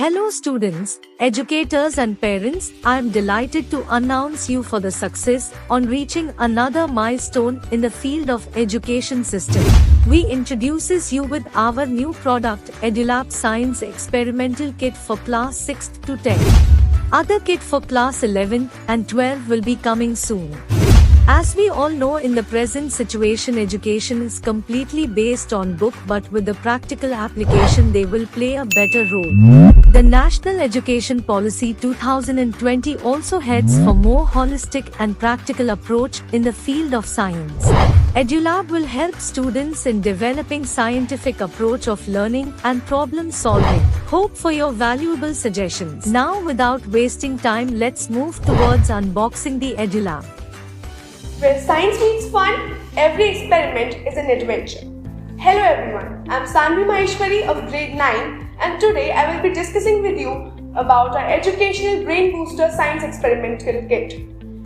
Hello students, educators and parents, I am delighted to announce you for the success on reaching another milestone in the field of education system. We introduces you with our new product EduLab Science Experimental Kit for class 6th to 10th. Other kit for class 11 and 12 will be coming soon. As we all know, in the present situation, education is completely based on book, but with the practical application they will play a better role. The National Education Policy 2020 also heads for more holistic and practical approach in the field of science. EduLab will help students in developing scientific approach of learning and problem solving. Hope for your valuable suggestions. Now, without wasting time, let's move towards unboxing the EduLab. Where science meets fun, every experiment is an adventure. Hello everyone, I am Saanvi Maheshwari of grade 9 and today I will be discussing with you about our educational brain booster science experimental kit.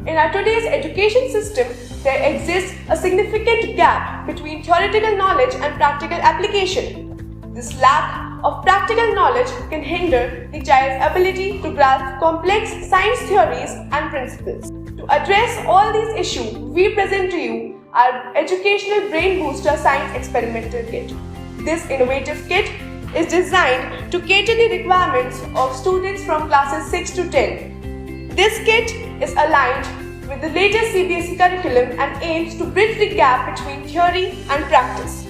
In our today's education system, there exists a significant gap between theoretical knowledge and practical application. This lack of practical knowledge can hinder the child's ability to grasp complex science theories and principles. To address all these issues, we present to you our Educational Brain Booster Science Experimental Kit. This innovative kit is designed to cater the requirements of students from classes 6 to 10. This kit is aligned with the latest CBSE curriculum and aims to bridge the gap between theory and practice.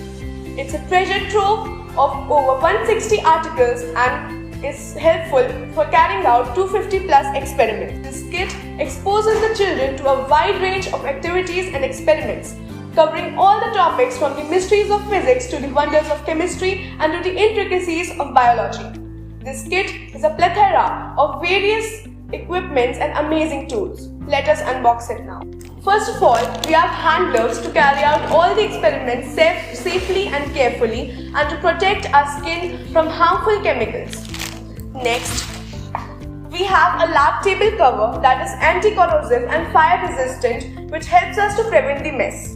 It's a treasure trove of over 160 articles and is helpful for carrying out 250 plus experiments. This kit exposes the children to a wide range of activities and experiments, covering all the topics from the mysteries of physics to the wonders of chemistry and to the intricacies of biology. This kit is a plethora of various equipments and amazing tools. Let us unbox it now. First of all, we have hand gloves to carry out all the experiments safely and carefully and to protect our skin from harmful chemicals. Next, we have a lab table cover that is anti-corrosive and fire resistant, which helps us to prevent the mess.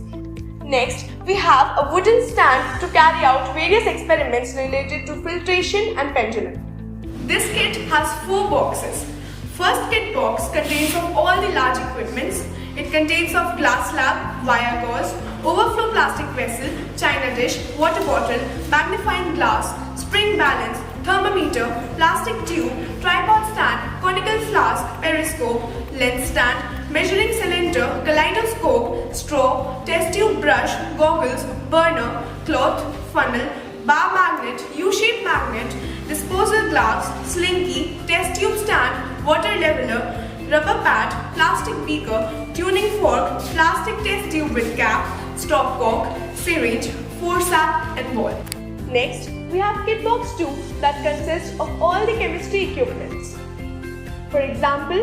Next, we have a wooden stand to carry out various experiments related to filtration and pendulum. This kit has 4 boxes. First kit box contains of all the large equipments. It contains of glass slab, wire gauze, overflow plastic vessel, china dish, water bottle, magnifying glass, spring balance, thermometer, plastic tube, tripod stand, conical flask, periscope, lens stand, measuring cylinder, kaleidoscope, straw, test tube brush, goggles, burner, cloth, funnel, bar magnet, U-shaped magnet, disposal glass, slinky, test tube stand, water leveler, rubber pad, plastic beaker, tuning fork, plastic test tube with cap, stopcock, syringe, forceps and ball. Next, we have kit box 2 that consists of all the chemistry equipments. For example,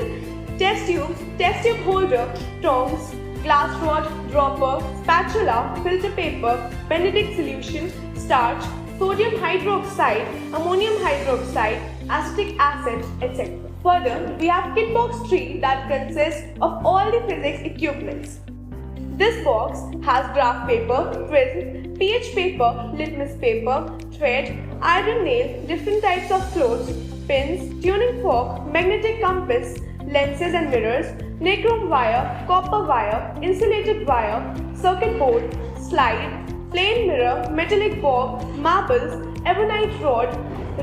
test tube holder, tongs, glass rod, dropper, spatula, filter paper, Benedict solution, starch, sodium hydroxide, ammonium hydroxide, acetic acid, etc. Further, we have kit box 3 that consists of all the physics equipments. This box has graph paper, prism, pH paper, litmus paper, thread, iron nail, different types of clothes, pins, tuning fork, magnetic compass, lenses and mirrors, nichrome wire, copper wire, insulated wire, circuit board, slide, plain mirror, metallic bob, marbles, ebonite rod,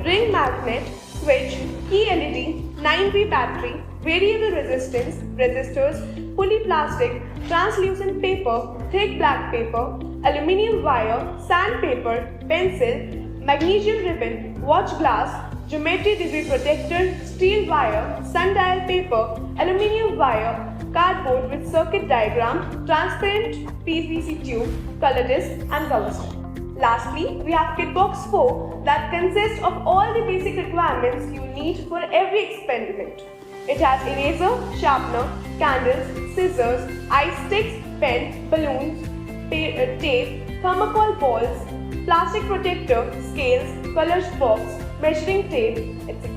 ring magnet, switch, key LED, 9V battery, variable resistance, resistors, pulley plastic, translucent paper, thick black paper, aluminium wire, sandpaper, pencil, magnesium ribbon, watch glass, geometry degree protector, steel wire, sundial paper, aluminium wire, cardboard with circuit diagram, transparent PVC tube, color disc and cover stop. Lastly, we have kit box 4 that consists of all the basic requirements you need for every experiment. It has eraser, sharpener, candles, scissors, ice sticks, pen, balloons, tape, thermocol balls, plastic protector, scales, colors box, measuring tape, etc.